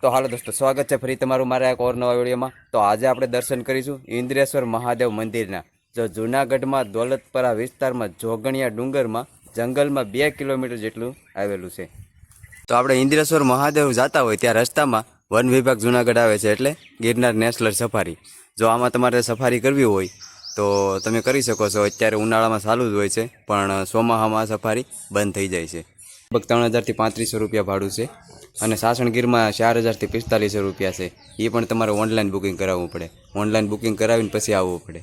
તો હાલો દોસ્તો, સ્વાગત છે ફરી તમારું મારા એક ઓર નવા વિડીયોમાં। તો આજે આપણે દર્શન કરીશું ઇન્દ્રેશ્વર મહાદેવ મંદિરના, જો જૂનાગઢમાં દોલતપરા વિસ્તારમાં જોગણિયા ડુંગરમાં જંગલમાં 2 કિલોમીટર જેટલું આવેલું છે। તો આપણે ઇન્દ્રેશ્વર મહાદેવ જતા હોય ત્યાં રસ્તામાં વન વિભાગ જૂનાગઢ આવે છે, એટલે ગિરનાર નેશનલ સફારી। જો આમાં તમારે સફારી કરવી હોય તો તમે કરી શકો છો। અત્યારે ઉનાળામાં ચાલુ જ હોય છે, પણ ચોમાસામાં સફારી બંધ થઈ જાય છે। લગભગ 3000 થી 3500 રૂપિયા ભાડું છે, અને સાસણગીરમાં 4000 થી 4500 રૂપિયા છે। એ પણ તમારે ઓનલાઈન બુકિંગ કરાવવું પડે। ઓનલાઈન બુકિંગ કરાવીને પછી આવવું પડે।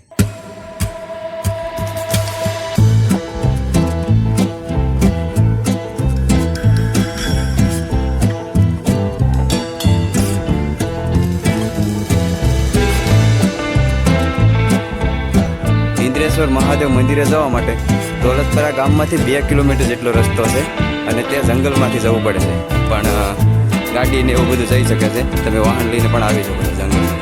ઇન્દ્રેશ્વર મહાદેવ મંદિરે જવા માટે દોલતપરા ગામમાંથી 2 કિલોમીટર જેટલો રસ્તો છે, અને તે જંગલમાંથી જવું પડે છે। પણ ગાડીને એવું બધું જઈ શકે છે, તમે વાહન લઈને પણ આવી શકો છો જંગલમાં।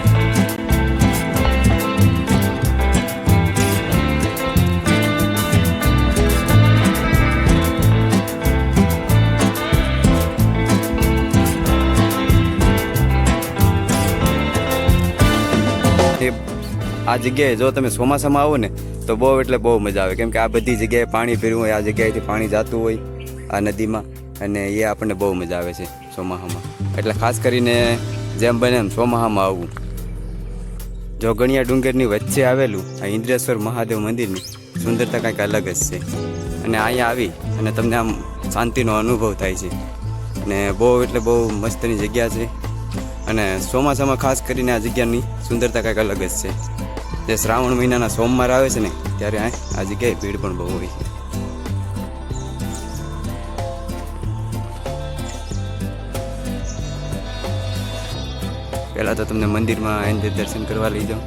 આ જગ્યાએ જો તમે ચોમાસામાં આવો ને તો બહુ એટલે બહુ મજા આવે, કેમ કે આ બધી જગ્યાએ પાણી ભર્યું હોય, આ જગ્યાએથી પાણી જતું હોય આ નદીમાં, અને એ આપણને બહુ મજા આવે છે ચોમાસામાં। એટલે ખાસ કરીને જેમ બને એમ ચોમાસામાં આવવું। જોગણિયા ડુંગરની વચ્ચે આવેલું આ ઇન્દ્રેશ્વર મહાદેવ મંદિરની સુંદરતા કંઈક અલગ જ છે, અને અહીંયા આવી અને તમને આમ શાંતિનો અનુભવ થાય છે, અને બહુ એટલે બહુ મસ્તની જગ્યા છે। અને ચોમાસામાં ખાસ કરીને આ જગ્યાની સુંદરતા કંઈક અલગ જ છે। જે શ્રાવણ મહિનાના સોમવાર આવે છે ને ત્યારે આ જગ્યાએ ભીડ પણ બહુ હોય છે। પહેલાં તો તમને મંદિરમાં અંદર દર્શન કરવા લઈ જાઉં।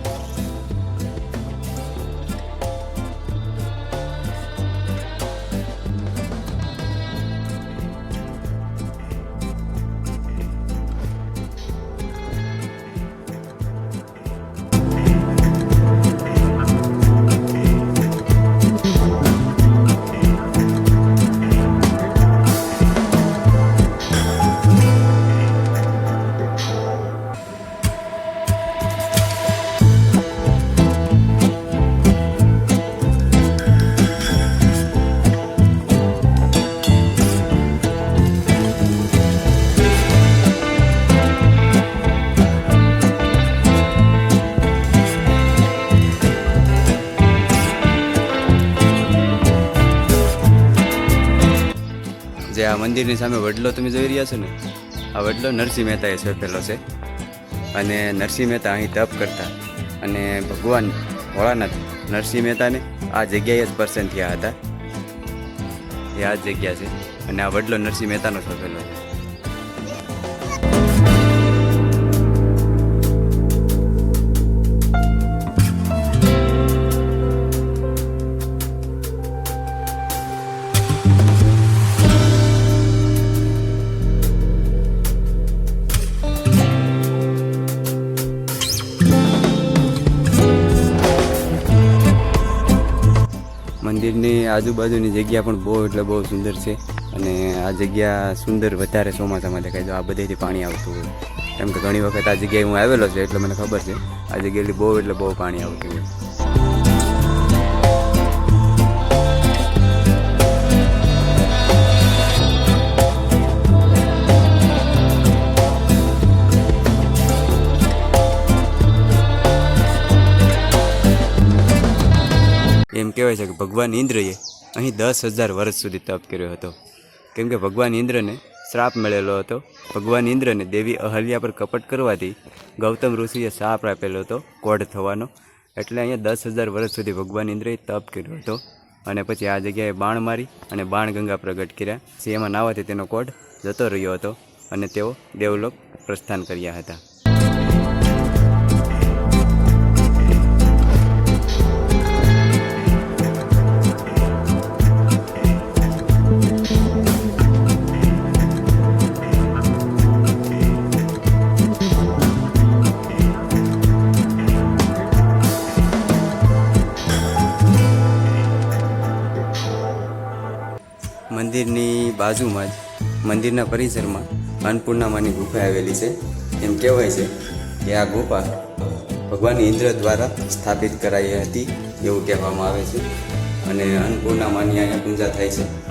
જે આ મંદિરની સામે વડલો તમે જોઈ રહ્યા છો ને, આ વડલો નરસિંહ મહેતાએ છાપેલો છે, અને નરસિંહ મહેતા અહીં તપ કરતા, અને ભગવાન ભોળાનાથ નરસિંહ મહેતાને આ જગ્યાએ જ પ્રસન્ન થયા હતા। એ આ જ જગ્યા છે, અને આ વડલો નરસિંહ મહેતાનો છાપેલો છે। મંદિરની આજુબાજુની જગ્યા પણ બહુ એટલે બહુ સુંદર છે, અને આ જગ્યા સુંદર વધારે ચોમાસામાં દેખાય। તો આ બધેથી પાણી આવતું હોય, કેમ કે ઘણી વખત આ જગ્યાએ હું આવેલો છે, એટલે મને ખબર છે આ જગ્યાએથી બહુ એટલે બહુ પાણી આવતું હોય। એમ કહેવાય છે કે ભગવાન ઇન્દ્રએ અહીં 10,000 વર્ષ સુધી તપ કર્યો હતો, કેમ કે ભગવાન ઇન્દ્રને શ્રાપ મળેલો હતો। ભગવાન ઇન્દ્રને દેવી અહલ્યા પર કપટ કરવાથી ગૌતમ ઋષિએ શ્રાપ આપેલો હતો કોઢ થવાનો, એટલે અહીંયા 10,000 વર્ષ સુધી ભગવાન ઇન્દ્રએ તપ કર્યો હતો। અને પછી આ જગ્યાએ બાણ મારી અને બાણ ગંગા પ્રગટ કર્યા, એમાં નાવાથી તેનો કોઢ જતો રહ્યો હતો, અને તેઓ દેવલોક પ્રસ્થાન કર્યા હતા। મંદિરની બાજુમાં જ મંદિરના પરિસરમાં અન્નપૂર્ણામાની ગુફા આવેલી છે. એમ કહેવાય છે કે આ ગુફા ભગવાન ઇન્દ્ર દ્વારા સ્થાપિત કરાઈ હતી એવું કહેવામાં આવે છે. અને અન્નપૂર્ણામાની અહીંયા પૂજા થાય છે.